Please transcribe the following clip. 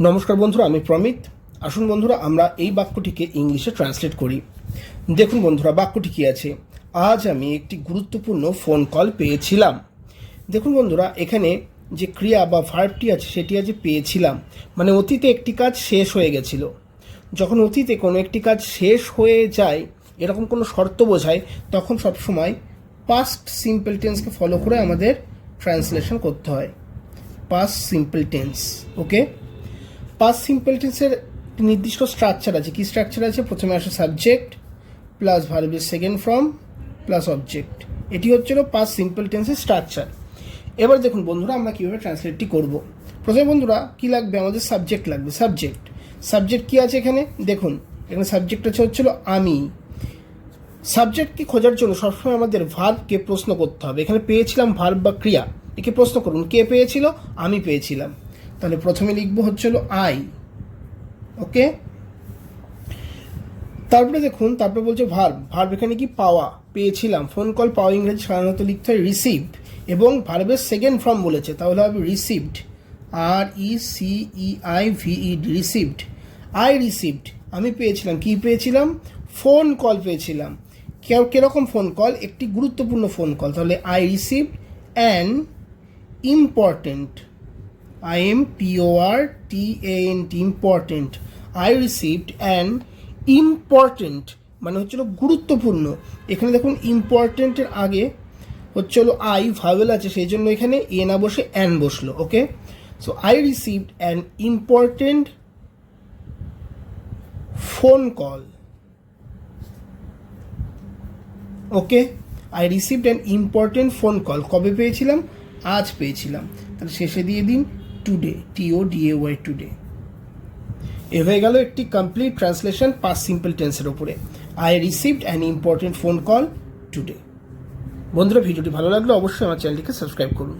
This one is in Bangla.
নমস্কার বন্ধুরা, আমি প্রমিত। আসুন বন্ধুরা, আমরা এই বাক্যটিকে ইংলিশে ট্রান্সলেট করি। দেখুন বন্ধুরা, বাক্যটি কী আছে? আজ আমি একটি গুরুত্বপূর্ণ ফোন কল পেয়েছিলাম। দেখুন বন্ধুরা, এখানে যে ক্রিয়া বা ভার্বটি আছে সেটি আছে পেয়েছিলাম, মানে অতীতে একটি কাজ শেষ হয়ে গেছিল। যখন অতীতে কোনো একটি কাজ শেষ হয়ে যায়, এরকম কোনো শর্ত বোঝায়, তখন সবসময় পাস্ট সিম্পল টেন্সকে ফলো করে আমাদের ট্রান্সলেশন করতে হয়। পাস্ট সিম্পল টেন্স, ওকে। পাস্ট সিম্পল টেন্সের নির্দিষ্ট স্ট্রাকচার আছে। কি স্ট্রাকচার আছে? প্রথমে আসে সাবজেক্ট প্লাস ভার্বের সেকেন্ড ফর্ম প্লাস অবজেক্ট। এটি হচ্ছিল পাস্ট সিম্পল টেন্সের স্ট্রাকচার। এবার দেখুন বন্ধুরা, আমরা কীভাবে ট্রান্সলেটটি করব। প্রথমে বন্ধুরা কী লাগবে? আমাদের সাবজেক্ট লাগবে। সাবজেক্ট কী আছে এখানে? দেখুন, এখানে সাবজেক্ট হচ্ছিল আমি। সাবজেক্টকে খোঁজার জন্য সবসময় আমাদের ভার্বকে প্রশ্ন করতে হবে। এখানে পেয়েছিলাম ভার্ব বা ক্রিয়া, একে প্রশ্ন করুন, কে পেয়েছিল? আমি পেয়েছিলাম। তাহলে প্রথমে লিখবো হচ্ছিল আই, ওকে। তারপরে দেখুন, তারপরে বলছে ভার্ব এখানে কি? পাওয়া, পেয়েছিলাম। ফোন কল পাওয়া ইংরেজি সাধারণত লিখতে হয় রিসিভড, এবং ভার্বের সেকেন্ড ফর্ম বলেছে, তাহলে হবে received, RECEIVED, received. I received, আমি পেয়েছিলাম। কি পেয়েছিলাম? ফোন কল পেয়েছিলাম। কিরকম ফোন কল? একটি গুরুত্বপূর্ণ ফোন কল। তাহলে I received an important, IMPORTANT, important. I received an important মানে হচ্ছিল গুরুত্বপূর্ণ। এখানে দেখুন, ইম্পর্টেন্টের আগে হচ্ছিল আই, ভাওয়েল আছে, সেই জন্য এখানে এ না বসে অ্যান বসলো, okay. So I received an important phone call, okay. I received an important phone call. কবে পেয়েছিলাম? আজ পেয়েছিলাম। তাহলে শেষে দিয়ে দিন টুডে, TODAY, টুডে। এ হয়ে গেল একটি কমপ্লিট ট্রান্সলেশন পাস্ট সিম্পল টেন্সের ওপরে। I received an important phone call today. বন্ধুরা, ভিডিওটি ভালো লাগলে অবশ্যই আমার চ্যানেলটিকে সাবস্ক্রাইব করুন।